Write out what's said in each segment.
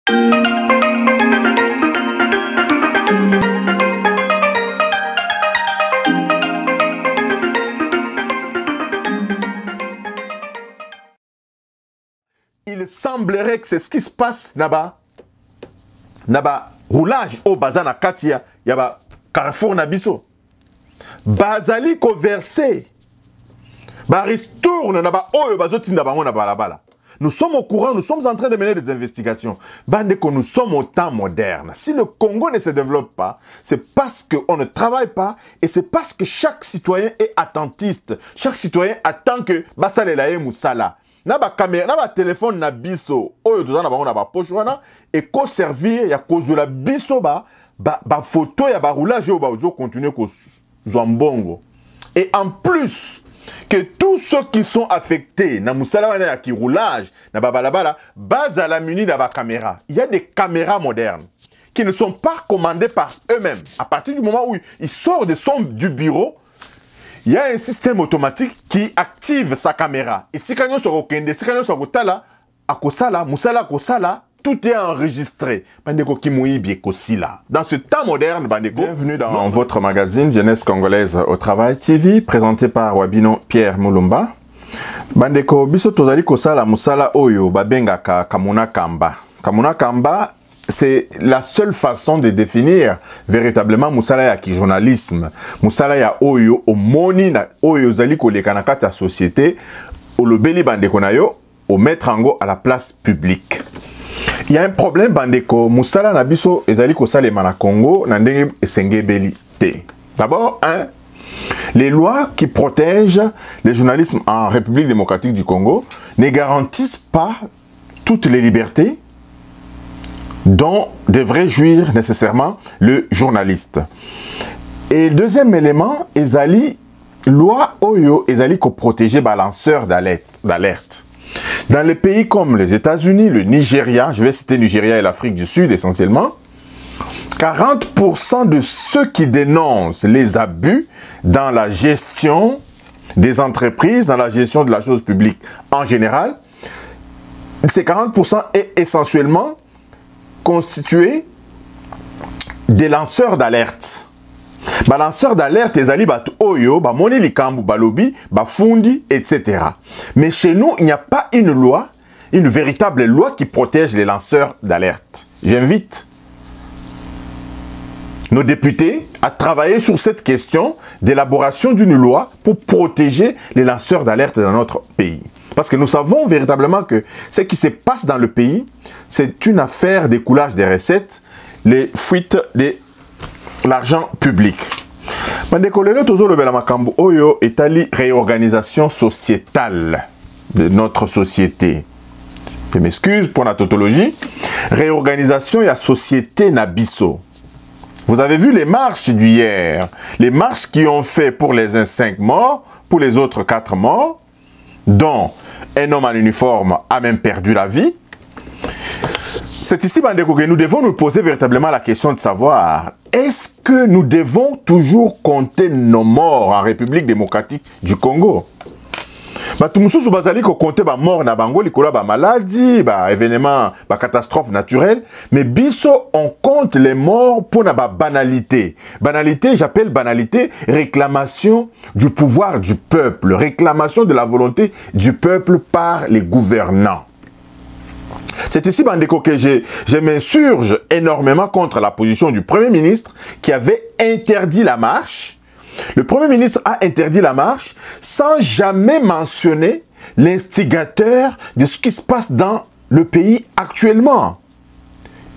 Il semblerait que c'est ce qui se passe là-bas. Naba roulage au bazar na katia yaba carrefour na biso. Bazali ko versé. Ba ristourne naba oyo bazotinda bango na balabala. Nous sommes au courant, nous sommes en train de mener des investigations. Bande que nous sommes au temps moderne. Si le Congo ne se développe pas, c'est parce qu'on ne travaille pas et c'est parce que chaque citoyen est attentiste. Chaque citoyen attend que basalela e musala. Na ba caméra, na ba téléphone na biso, oyo tozana bango na ba poche wana et ko servir ya kozula biso ba photo ya ba roulage yo ba ozo continuer ko zwambongo. Et en plus que tous ceux qui sont affectés na musala wana ya ki roulage na ba balabala bazala muni na ba caméra. Il y a des caméras modernes qui ne sont pas commandées par eux-mêmes. À partir du moment où ils sortent du bureau, il y a un système automatique qui active sa caméra. Et si kanyo so kokende, si kanyo so kotala, akosala, musala kosala, tout est enregistré. Bandeko Kimoui Kosila. Dans ce temps moderne, Bandeko, bienvenue dans votre magazine Jeunesse Congolaise au Travail TV, présenté par Wabino Pierre Moulumba. Bandeko, biso tozali kosala musala oyo babengaka Kamuna Kamba. Kamuna Kamba, c'est la seule façon de définir véritablement musala ya ki journalisme. Musala ya oyo omoni na oyo zali koleka na kati ya société, olobeli bandeko na yo, o mettre ango à la place publique. Il y a un problème bandeko, musala na biso ezali kosalema na Congo na ndenge esengebeli te. D'abord, les lois qui protègent les journalistes en République démocratique du Congo ne garantissent pas toutes les libertés dont devrait jouir nécessairement le journaliste. Et deuxième élément, ezali loi oyo ezali ko protéger balanceur d'alerte. Dans les pays comme les États-Unis, le Nigeria, je vais citer Nigeria et l'Afrique du Sud essentiellement, 40% de ceux qui dénoncent les abus dans la gestion des entreprises, dans la gestion de la chose publique en général, ces 40% est essentiellement constitué des lanceurs d'alerte. Ba lanceurs d'alerte, ezali bat oyo, ba moni likambu, ba lobi, ba fundi, etc. Mais chez nous, il n'y a pas une loi, une véritable loi qui protège les lanceurs d'alerte. J'invite nos députés à travailler sur cette question d'élaboration d'une loi pour protéger les lanceurs d'alerte dans notre pays. Parce que nous savons véritablement que ce qui se passe dans le pays, c'est une affaire d'écoulage des recettes, les fuites de l'argent public. Mandekolelo tozo le belamakambu oyo etali réorganisation sociétale de notre société. Je m'excuse pour la tautologie. Réorganisation et la société nabiso. Vous avez vu les marches d'hier, les marches qui ont fait pour les uns 5 morts, pour les autres 4 morts, dont un homme en uniforme a même perdu la vie. C'est ici, Bandeko, que nous devons nous poser véritablement la question de savoir, est-ce que nous devons toujours compter nos morts en République démocratique du Congo? Batumususu bazali ko compter ba mort na bango likola ba maladie, ba événement, ba catastrophe naturelle, mais biso on compte les morts pour na ba banalité. Banalité, j'appelle banalité réclamation du pouvoir du peuple, réclamation de la volonté du peuple par les gouvernants. C'est ici, Bandeko, que je m'insurge énormément contre la position du Premier ministre qui avait interdit la marche. Le Premier ministre a interdit la marche sans jamais mentionner l'instigateur de ce qui se passe dans le pays actuellement.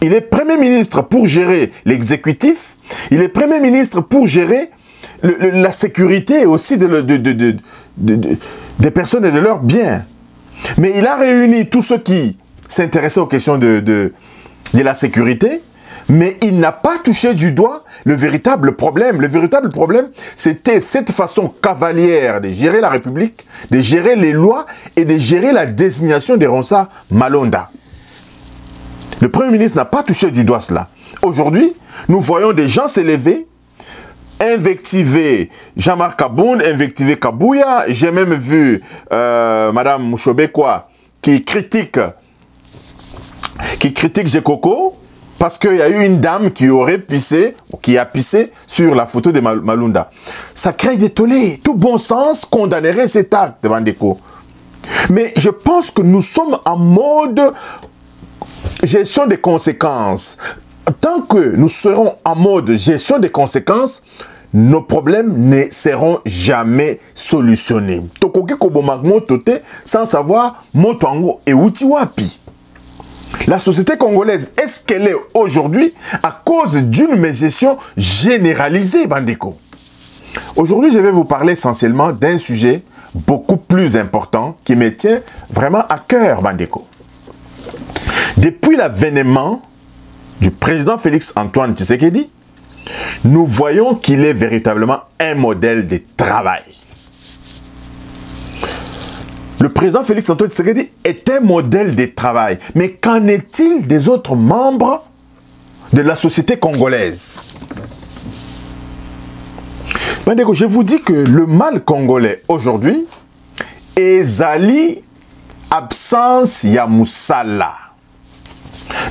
Il est Premier ministre pour gérer l'exécutif, il est Premier ministre pour gérer la sécurité aussi des personnes et de leurs biens. Mais il a réuni tous ceux qui s'intéressaient aux questions de la sécurité, mais il n'a pas touché du doigt le véritable problème. Le véritable problème, c'était cette façon cavalière de gérer la République, de gérer les lois et de gérer la désignation de Ronsa Malonda. Le Premier ministre n'a pas touché du doigt cela. Aujourd'hui, nous voyons des gens s'élever, invectiver Jean-Marc Aboun, invectiver Kabouya. J'ai même vu Madame Mouchobekwa qui critique qui critiquent Gekoko parce qu'il y a eu une dame qui aurait pissé, ou qui a pissé sur la photo de Malunda. Ça crée des tollés. Tout bon sens condamnerait cet acte, Bandeko. Mais je pense que nous sommes en mode gestion des conséquences. Tant que nous serons en mode gestion des conséquences, nos problèmes ne seront jamais solutionnés. Tokoki kobomak motote sans savoir motoango et utiwapi. La société congolaise, est-ce qu'elle est aujourd'hui à cause d'une mégestion généralisée, Bandeko? Aujourd'hui, je vais vous parler essentiellement d'un sujet beaucoup plus important qui me tient vraiment à cœur, Bandeko. Depuis l'avènement du président Félix Antoine Tshisekedi, nous voyons qu'il est véritablement un modèle de travail. Le président Félix Antoine Tshisekedi est un modèle de travail. Mais qu'en est-il des autres membres de la société congolaise? Je vous dis que le mal congolais aujourd'hui est zali absence ya musala.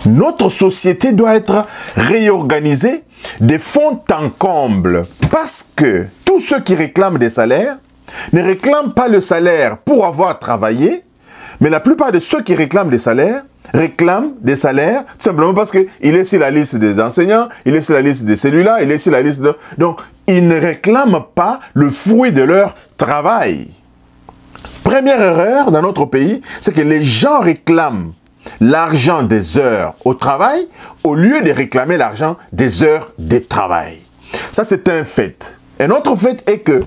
Notre société doit être réorganisée de fond en comble parce que tous ceux qui réclament des salaires ne réclament pas le salaire pour avoir travaillé, mais la plupart de ceux qui réclament des salaires réclament des salaires tout simplement parce qu'il est sur la liste des enseignants, il est sur la liste de celui-là, il est sur la liste de... Donc, ils ne réclament pas le fruit de leur travail. Première erreur dans notre pays, c'est que les gens réclament l'argent des heures au travail au lieu de réclamer l'argent des heures de travail. Ça, c'est un fait. Un autre fait est que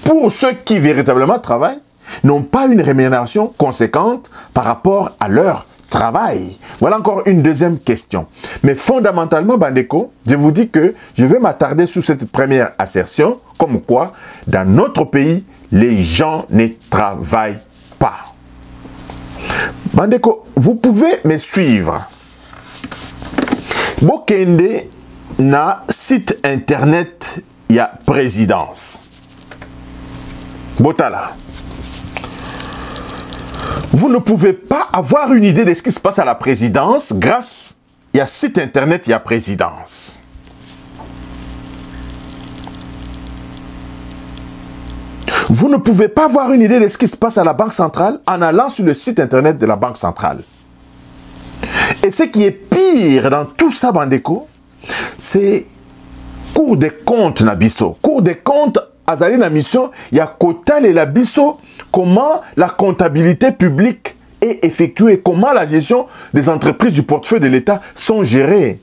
pour ceux qui véritablement travaillent, n'ont pas une rémunération conséquente par rapport à leur travail. Voilà encore une deuxième question. Mais fondamentalement, Bandeko, je vous dis que je vais m'attarder sur cette première assertion, comme quoi, dans notre pays, les gens ne travaillent pas. Bandeko, vous pouvez me suivre. Bokende na site internet ya présidence. Botala. Vous ne pouvez pas avoir une idée de ce qui se passe à la présidence grâce à site internet ya présidence. Vous ne pouvez pas avoir une idée de ce qui se passe à la Banque centrale en allant sur le site internet de la Banque centrale. Et ce qui est pire dans tout ça, Bandeko, c'est Cour des comptes Nabiso. Cour des comptes, Azali na mission, il y a Kotal et la Bisso, comment la comptabilité publique est effectuée, comment la gestion des entreprises du portefeuille de l'État sont gérées.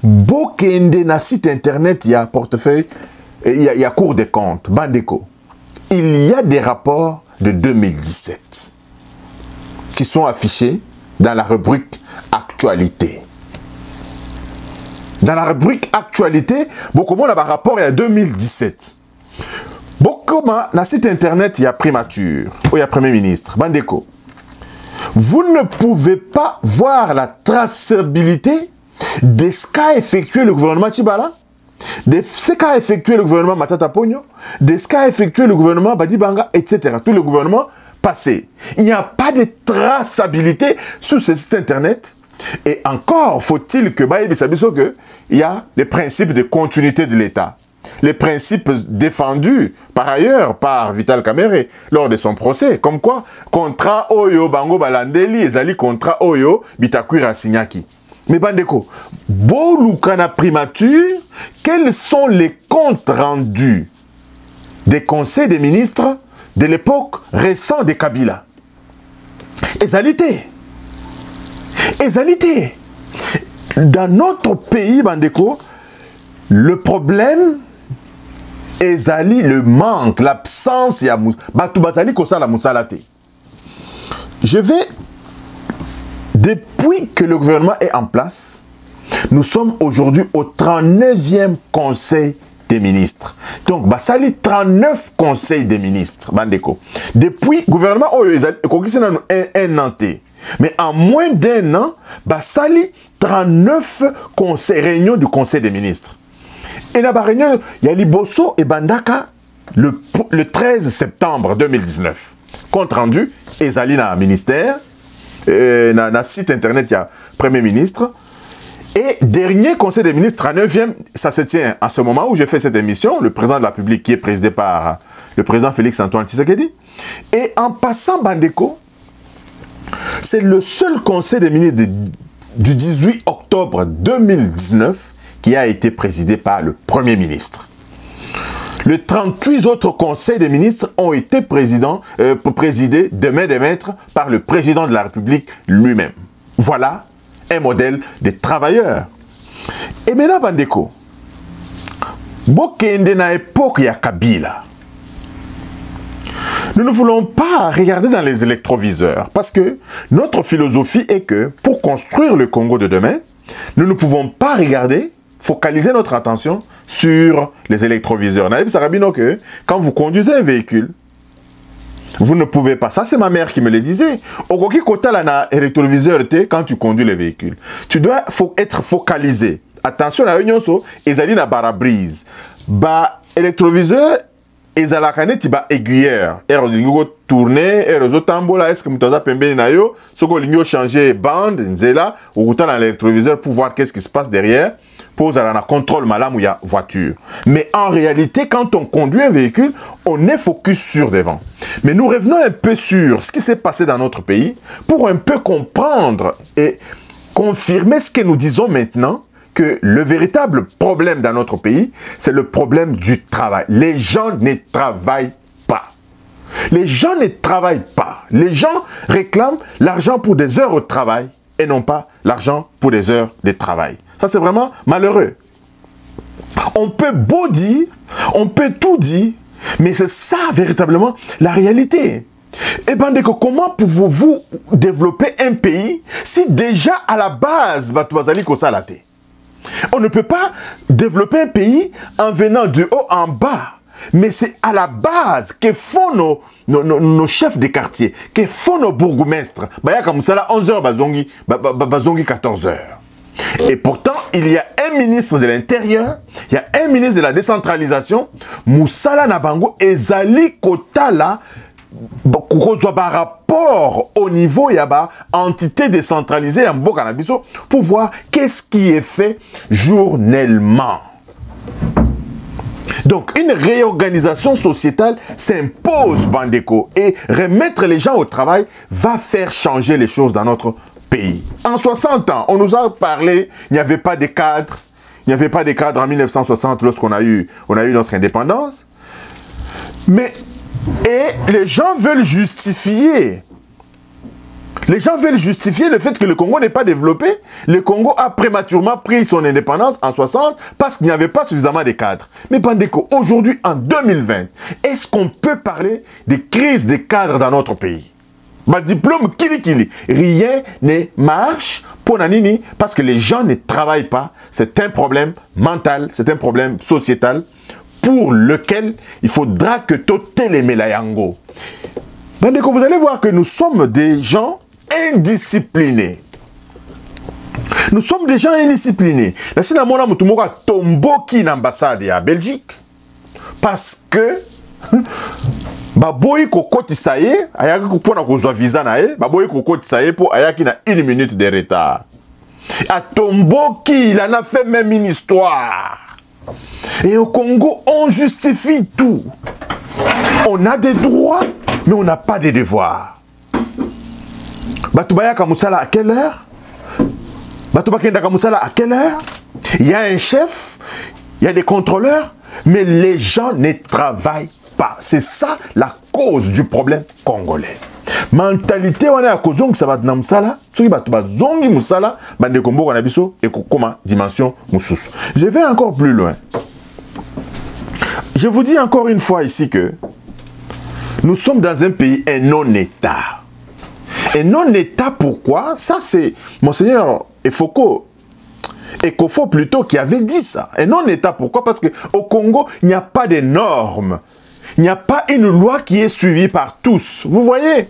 Bokende na site internet, il y a portefeuille, il y a Cour des comptes, Bandeko. Il y a des rapports de 2017 qui sont affichés dans la rubrique Actualité. Dans la rubrique Actualité, beaucoup de rapport il y a 2017. Beaucoup dans le site internet il y a primature, ou il y a Premier ministre, Bandeko. Vous ne pouvez pas voir la traçabilité de ce qu'a effectué le gouvernement Tshibala, de ce qu'a effectué le gouvernement Matata Ponyo, de ce qu'a effectué le gouvernement Badibanga, etc. Tout le gouvernement passé. Il n'y a pas de traçabilité sur ce site internet. Et encore faut-il que il y a les principes de continuité de l'État. Les principes défendus par ailleurs par Vital Kamerhe lors de son procès. Comme quoi, contrat Oyo Bango Balandeli ezali contrat Oyo Bitakwira Signaki. Mais Bandeko, Bolukana primature, quels sont les comptes rendus des conseils des ministres de l'époque récente de Kabila? Ezalité. Ezalité. Dans notre pays, Bandeko, le problème ezali le manque, l'absence ya batu bazali kosala musalate. Je vais, depuis que le gouvernement est en place, nous sommes aujourd'hui au 39e conseil des ministres. Donc, basali 39 conseils des ministres, Bandeko. Depuis le gouvernement, un an. Mais en moins d'un an, basali 39 réunions du conseil des ministres. Et dans la réunion, il y a Liboso et Bandaka le 13 septembre 2019. Compte rendu, ezali na ministère, dans le site internet, il y a Premier ministre. Et dernier conseil des ministres, 39e, ça se tient à ce moment où j'ai fait cette émission, le président de la République qui est présidé par le président Félix-Antoine Tshisekedi. Et en passant, Bandeko, c'est le seul conseil des ministres du 18 octobre 2019 qui a été présidé par le Premier ministre. Les 38 autres conseils des ministres ont été présidés de main de maître par le président de la République lui-même. Voilà un modèle des travailleurs. Et maintenant, Bandeko, Bokende na époque ya Kabila. Nous ne voulons pas regarder dans les électroviseurs parce que notre philosophie est que pour construire le Congo de demain, nous ne pouvons pas regarder, focaliser notre attention sur les électroviseurs. Que quand vous conduisez un véhicule, vous ne pouvez pas. Ça, c'est ma mère qui me le disait. Au côté là, électroviseur, quand tu conduis le véhicule, tu dois être focalisé. Attention à l'union, ils allaient na barabrise. Ba électroviseur, ils allaient canet, ils ba aiguillère. Et ils tourner, et les tambola, est-ce que vous avez pembe na yo, ce que vous changer bande, nzela, ou vous dans l'électroviseur pour voir qu'est-ce qui se passe derrière. Pose à la contrôle malam où il y a voiture. Mais en réalité, quand on conduit un véhicule, on est focus sur devant. Mais nous revenons un peu sur ce qui s'est passé dans notre pays pour un peu comprendre et confirmer ce que nous disons maintenant, que le véritable problème dans notre pays, c'est le problème du travail. Les gens ne travaillent pas. Les gens ne travaillent pas. Les gens réclament l'argent pour des heures au travail et non pas l'argent pour des heures de travail. Ça, c'est vraiment malheureux. On peut beau dire, on peut tout dire, mais c'est ça véritablement la réalité. Et bien, comment pouvez-vous développer un pays si déjà à la base, on ne peut pas développer un pays en venant de haut en bas. Mais c'est à la base que font nos chefs de quartier, que font nos bourgmestres. Baya comme ça, là, 11h, bazongi 14h. Et pourtant, il y a un ministre de l'Intérieur, il y a un ministre de la décentralisation, Moussala Nabango, et Zali Kotala, rapport au niveau yaba entité décentralisée en Bokanabiso pour voir qu'est-ce qui est fait journellement. Donc, une réorganisation sociétale s'impose, Bandeko, et remettre les gens au travail va faire changer les choses dans notre pays. En 60 ans, on nous a parlé, il n'y avait pas de cadres. Il n'y avait pas de cadres en 1960 lorsqu'on a eu notre indépendance. Et les gens veulent justifier. Les gens veulent justifier le fait que le Congo n'est pas développé. Le Congo a prématurément pris son indépendance en 60 parce qu'il n'y avait pas suffisamment de cadres. Mais Bandeko, aujourd'hui, en 2020, est-ce qu'on peut parler de crise des cadres dans notre pays? Ma diplôme kili. Rien ne marche pour Nanini parce que les gens ne travaillent pas. C'est un problème mental, c'est un problème sociétal pour lequel il faudra que Toté les Melayango. Bandeko, vous allez voir que nous sommes des gens indisciplinés. Nous sommes des gens indisciplinés. La Sinamona Mutumoka tomboki l'ambassade à Belgique parce que baboyi kokoti saye ayaki kupona kozwa visa na ye baboyi kokoti saye pour ayaki na 1 minute de retard. A tomboki, il en a fait même une histoire. Et au Congo, on justifie tout. On a des droits, mais on n'a pas de devoirs. Batubaya Kamusala à quelle heure? Batubakenda Kamusala à quelle heure? Il y a un chef, il y a des contrôleurs, mais les gens ne travaillent pas. C'est ça la cause du problème congolais. Mentalité on a kozong sabat na musala, soki batu bazongi musala, bande kombo na biso et koma dimension mususu. Je vais encore plus loin. Je vous dis encore une fois ici que nous sommes dans un pays, un non-État. Un non-État, pourquoi? Ça, c'est Monseigneur Efoko, Ekofo plutôt, qui avait dit ça. Un non-État, pourquoi? Parce qu'au Congo, il n'y a pas de normes. Il n'y a pas une loi qui est suivie par tous. Vous voyez,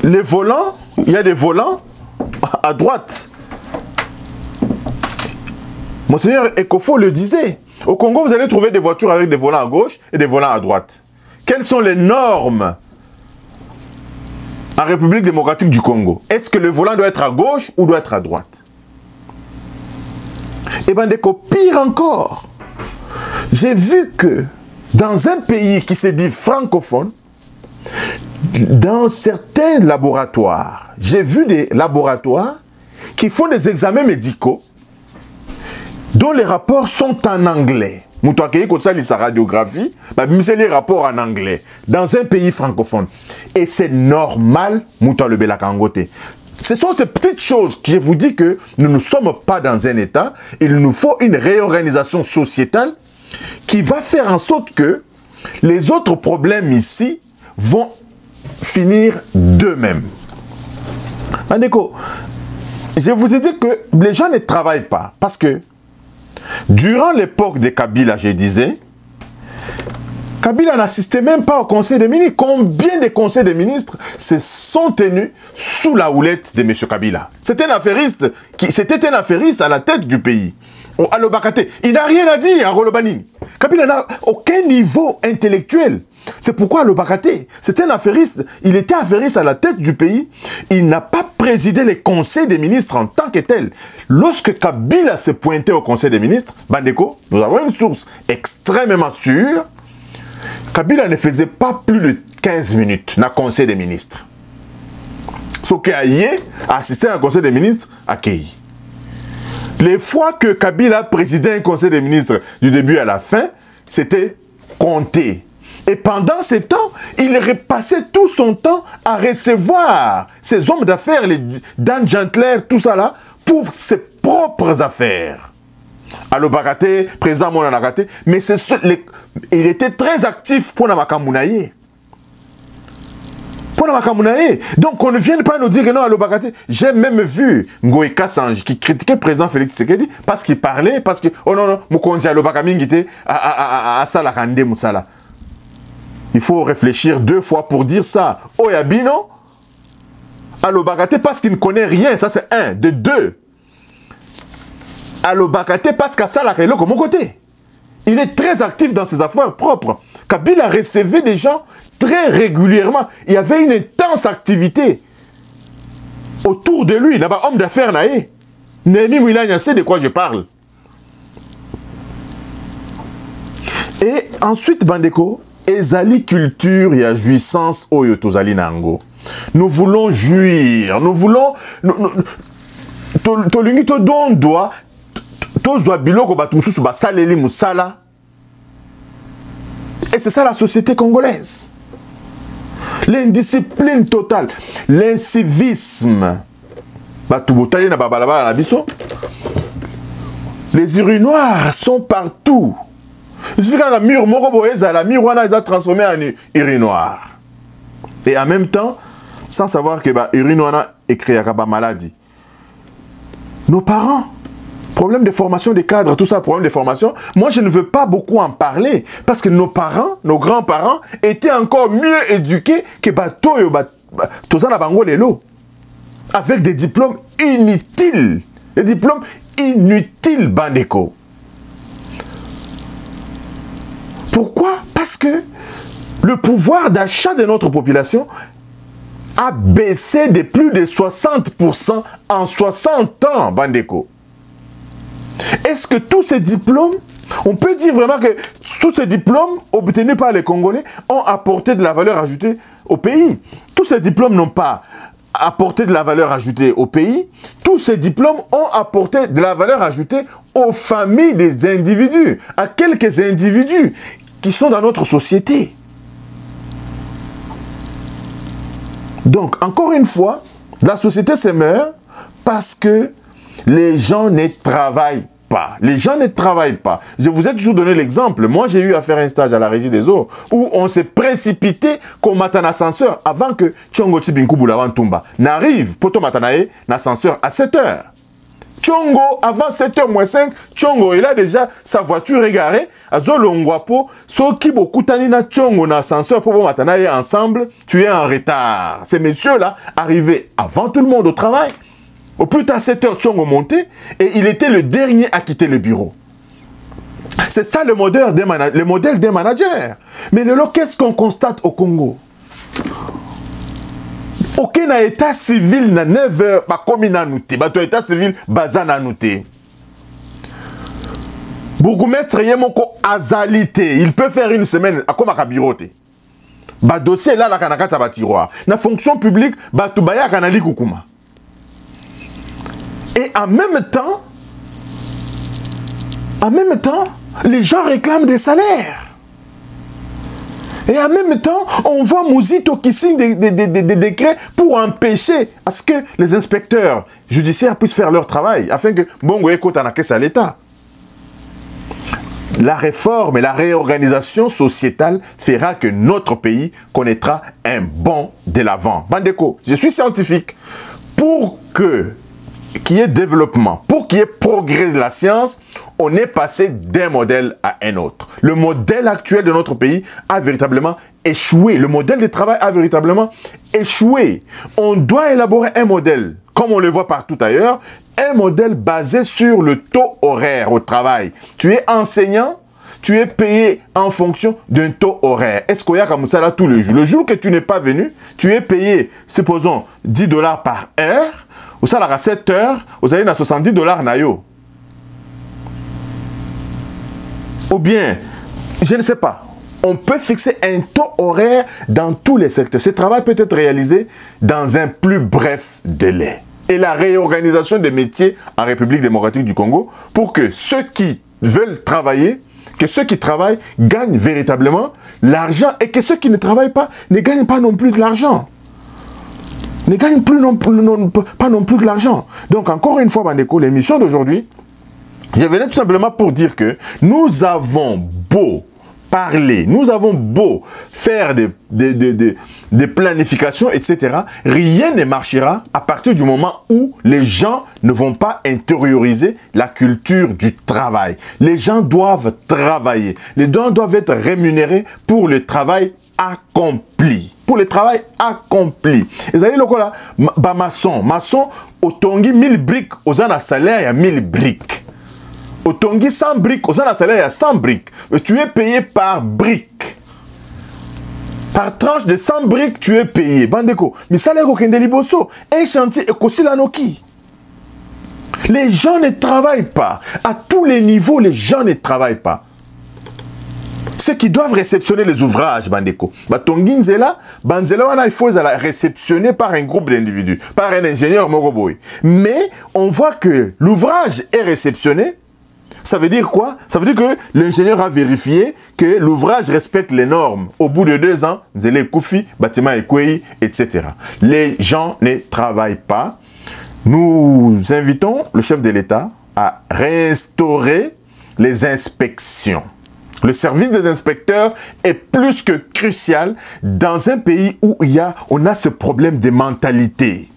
les volants, il y a des volants à droite. Monseigneur Ekofo le disait. Au Congo, vous allez trouver des voitures avec des volants à gauche et des volants à droite. Quelles sont les normes en République démocratique du Congo, est-ce que le volant doit être à gauche ou doit être à droite? Et bien, pire encore, j'ai vu que dans un pays qui se dit francophone, dans certains laboratoires, j'ai vu des laboratoires qui font des examens médicaux dont les rapports sont en anglais. Moutouakei Kosali sa radiographie, c'est les rapports en anglais dans un pays francophone. Et c'est normal, Moutou le Belakangote. Ce sont ces petites choses que je vous dis que nous ne sommes pas dans un état. Il nous faut une réorganisation sociétale qui va faire en sorte que les autres problèmes ici vont finir d'eux-mêmes. Mandeko, je vous ai dit que les gens ne travaillent pas parce que durant l'époque de Kabila, je disais, Kabila n'assistait même pas au conseil des ministres. Combien de conseils des ministres se sont tenus sous la houlette de M. Kabila? C'était un affairiste à la tête du pays. À l'Obakate, il n'a rien à dire à Rolobanini. Kabila n'a aucun niveau intellectuel. C'est pourquoi à l'Obakate, c'était un affairiste. Il était affairiste à la tête du pays. Il n'a pas présidé les conseils des ministres en tant que tel. Lorsque Kabila s'est pointé au conseil des ministres, Bandeko, nous avons une source extrêmement sûre. Kabila ne faisait pas plus de 15 minutes dans le conseil des ministres. Ce qui a assisté à un conseil des ministres à Kei. Les fois que Kabila présidait un conseil des ministres du début à la fin, c'était compté. Et pendant ce temps, il repassait tout son temps à recevoir ces hommes d'affaires, les Dan Gentler, tout ça là, pour ses propres affaires. Allo Bakate, président Monanakate, mais il était très actif pour Namakamounaye. Donc on ne vient pas nous dire que non, Allo Bakate. J'ai même vu Ngoï Kassange qui critiquait le président Félix Tshisekedi parce qu'il parlait, parce que, oh non, non, Moukonzi Allo Bakamingi était à Salakande Moussala. Il faut réfléchir 2 fois pour dire ça. Oyabino, Allo Bakate parce qu'il ne connaît rien, ça c'est 1. De 2. Allo Bakate parce qu'à Salakande de mon côté. Il est très actif dans ses affaires propres. Kabila recevait des gens très régulièrement. Il y avait une intense activité autour de lui. Là-bas, homme d'affaires, Némi Moulania sait de quoi je parle. Et ensuite, Bandeko, ezali culture et jouissance oyo tozali nango. Nous voulons jouir. Nous voulons... Tolingi to don doa tozwa biloko batu mususu basaleli musala. Et c'est ça la société congolaise. L'indiscipline totale, l'incivisme. Les urinoirs sont partout. Il suffit qu'un mur, la mur, on a transformé en urinoir. Et en même temps, sans savoir que l'urinoir est créé à la maladie. Nos parents, problème de formation des cadres, tout ça, problème de formation. Moi, je ne veux pas beaucoup en parler parce que nos parents, nos grands-parents étaient encore mieux éduqués que Tozana Bango Lelo. Avec des diplômes inutiles. Des diplômes inutiles, Bandeko. Pourquoi? Parce que le pouvoir d'achat de notre population a baissé de plus de 60% en 60 ans, Bandeko. Est-ce que tous ces diplômes, on peut dire vraiment que tous ces diplômes obtenus par les Congolais ont apporté de la valeur ajoutée au pays? Tous ces diplômes n'ont pas apporté de la valeur ajoutée au pays. Tous ces diplômes ont apporté de la valeur ajoutée aux familles des individus, à quelques individus qui sont dans notre société. Donc, encore une fois, la société se meurt parce que les gens ne travaillent pas. Les gens ne travaillent pas. Je vous ai toujours donné l'exemple. Moi, j'ai eu à faire un stage à la Régie des eaux où on s'est précipité comme matin ascenseur avant que Tchongo Tibinkubu Lavantumba n'arrive pour ton matanae l'ascenseur à 7 heures. Tchongo, avant 7h moins 5, Tchongo, il a déjà sa voiture égarée. Azolongwapo, Soki Bokutani na Tchongo na ascenseur pour matanae ensemble, tu es en retard. Ces messieurs-là arrivaient avant tout le monde au travail. Au plus tard 7h, Tchongo montait et il était le dernier à quitter le bureau. C'est ça le modèle des managers. Mais qu'est-ce qu'on constate au Congo? aucun état civil na 9h ba komi na nuté ba to état civil baza na nuté. Bourgmestre yemoko azalité, il peut faire une semaine à comme kabiroté. Ba dossier là la kanakata ba tiroir. Na fonction publique ba tubaya kanali kukuma. Et en même temps, les gens réclament des salaires. Et en même temps, on voit Mouzito qui signe des décrets pour empêcher à ce que les inspecteurs judiciaires puissent faire leur travail, afin que Bongo Eko Tanakes à l'État. La réforme et la réorganisation sociétale fera que notre pays connaîtra un bond de l'avant. Bandeko, je suis scientifique. Pour qu'il y ait développement, pour qu'il y ait progrès de la science, on est passé d'un modèle à un autre. Le modèle actuel de notre pays a véritablement échoué. Le modèle de travail a véritablement échoué. On doit élaborer un modèle, comme on le voit partout ailleurs, un modèle basé sur le taux horaire au travail. Tu es enseignant, tu es payé en fonction d'un taux horaire. Est-ce qu'il y a comme ça là tous les jours? Le jour que tu n'es pas venu, tu es payé, supposons, $10 par heure. Ou ça, à 7 heures, vous allez à $70 nayo. Ou bien, je ne sais pas, on peut fixer un taux horaire dans tous les secteurs. Ce travail peut être réalisé dans un plus bref délai. Et la réorganisation des métiers en République démocratique du Congo pour que ceux qui veulent travailler, que ceux qui travaillent gagnent véritablement l'argent et que ceux qui ne travaillent pas ne gagnent pas non plus de l'argent. Ne gagnent plus pas non plus de l'argent. Donc encore une fois, Bandeko, l'émission d'aujourd'hui, je venais tout simplement pour dire que nous avons beau parler, nous avons beau faire des planifications, etc. Rien ne marchera à partir du moment où les gens ne vont pas intérioriser la culture du travail. Les gens doivent travailler. Les gens doivent être rémunérés pour le travail accompli. Pour le travail accompli. Et vous allez le là, maçon, otongi 1000 briques, aux un salaire, il y a 1000 briques. Otongi 100 briques, aux un salaire, il y a 100 briques. Et tu es payé par brique. Par tranche de 100 briques, tu es payé. Bandeko, mais ça l'est aucun deliboso. Un chantier est aussi la noki. Les gens ne travaillent pas. À tous les niveaux, les gens ne travaillent pas. Ceux qui doivent réceptionner les ouvrages, Bandeko. Batonginzela, Banzela, il faut les réceptionner par un groupe d'individus, par un ingénieur Moroboy. Mais on voit que l'ouvrage est réceptionné. Ça veut dire quoi? Ça veut dire que l'ingénieur a vérifié que l'ouvrage respecte les normes. Au bout de 2 ans, Zélé Koufi, bâtiment Ekouei, etc. Les gens ne travaillent pas. Nous invitons le chef de l'État à réinstaurer les inspections. Le service des inspecteurs est plus que crucial dans un pays où on a ce problème de mentalité.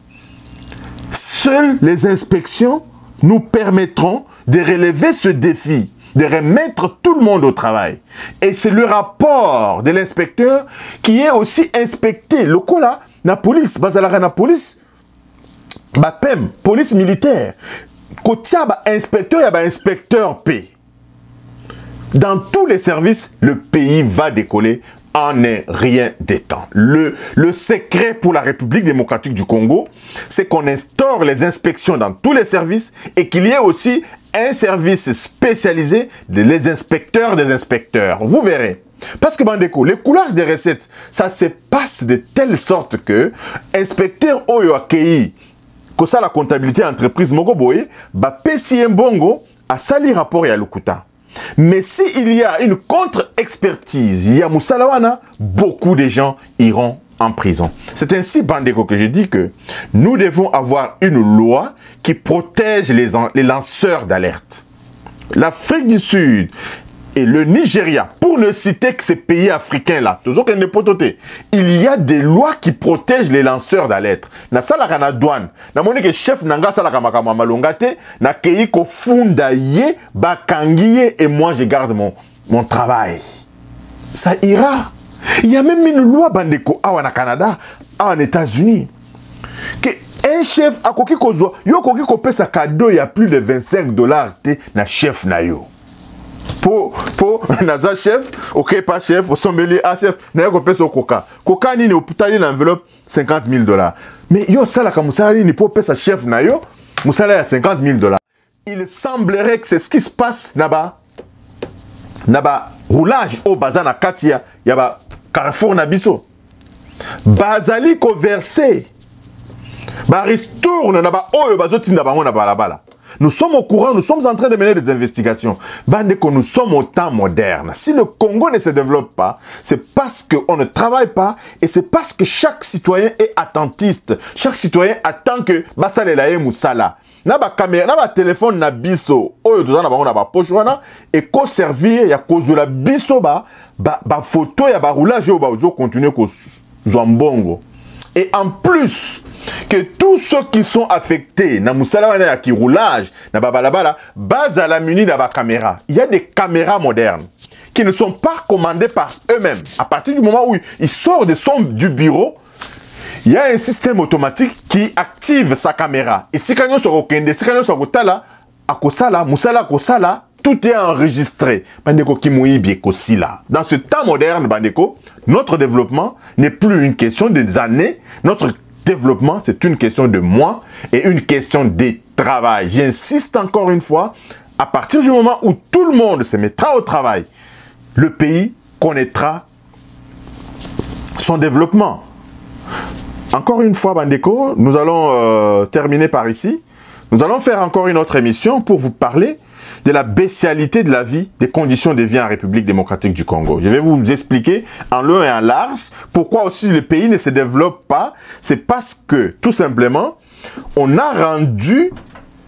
Seules les inspections nous permettront de relever ce défi, de remettre tout le monde au travail. Et c'est le rapport de l'inspecteur qui est aussi inspecté. Le coup là, la police, la police, PEM, police militaire, côté inspecteur, il y a inspecteur P. Dans tous les services, le pays va décoller en un rien de temps. Le secret pour la République démocratique du Congo, c'est qu'on instaure les inspections dans tous les services et qu'il y ait aussi un service spécialisé des inspecteurs des inspecteurs. Vous verrez. Parce que, Bandeko, le coulage des recettes, ça se passe de telle sorte que inspecteur Oyo Akei, que ça la comptabilité entreprise Mogoboye, Pessi Mbongo a sali rapport à Lukuta. Mais s'il y a une contre-expertise, il y a Moussalawana, beaucoup de gens iront en prison. C'est ainsi, Bandeko, que je dis que nous devons avoir une loi qui protège les lanceurs d'alerte. L'Afrique du Sud et le Nigeria, pour ne citer que ces pays africains-là, il y a des lois qui protègent les lanceurs d'alerte. Na salaka na douane, na monique chef nanga salaka makama malongate, na keiko fundaye, bakangiye, et moi je garde mon travail. Ça ira. Il y a même une loi, Bandeko, en Canada, en États-Unis, que un chef a koki kozwa, yo koki kopé sa cadeau, il y a plus de $25 na chef na yo. pour naza chef, ok pas chef, au sommelier à chef, n'a pas payé au coca. Coca ni au putali l'enveloppe 50 000 $. Mais yo ça là comme ça ni pour payer sa chef na yo, moussala à 50 000 $. Il semblerait que c'est ce qui se passe là-bas. Naba roulage au bazar na katia, yaba Carrefour na biso. Bazali ko versé. Ba ristourne naba oyo bazoti na bango na balabala. Nous sommes au courant, nous sommes en train de mener des investigations. Bande que nous sommes au temps moderne. Si le Congo ne se développe pas, c'est parce qu'on ne travaille pas et c'est parce que chaque citoyen est attentiste. Chaque citoyen attend que Basalela et Moussala. Na ba caméra, na ba téléphone na biso. Oyo tozana bango na ba poche wana et ko servir ya kozula biso ba photo ya ba roulage yo ba ozo continuer ko zombongo. Et en plus, que tous ceux qui sont affectés, na moussala wana qui roulage, na babalabala, base à la muni na ba caméra. Il y a des caméras modernes qui ne sont pas commandées par eux-mêmes. À partir du moment où ils sortent du bureau, il y a un système automatique qui active sa caméra. Et si kanyo so kende, si kanyo so kotala, akosala, moussala kosala, tout est enregistré. Bandeko kimoyibi kosila. Dans ce temps moderne, bandeko, notre développement n'est plus une question des années. Notre développement, c'est une question de mois et une question de travail. J'insiste encore une fois, à partir du moment où tout le monde se mettra au travail, le pays connaîtra son développement. Encore une fois, Bandeko, nous allons terminer par ici. Nous allons faire encore une autre émission pour vous parler de la bestialité de la vie, des conditions de vie en République démocratique du Congo. Je vais vous expliquer en long et en large pourquoi aussi le pays ne se développe pas. C'est parce que, tout simplement, on a rendu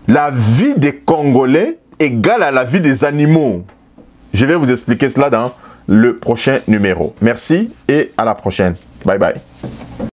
la vie des Congolais égale à la vie des animaux. Je vais vous expliquer cela dans le prochain numéro. Merci et à la prochaine. Bye bye.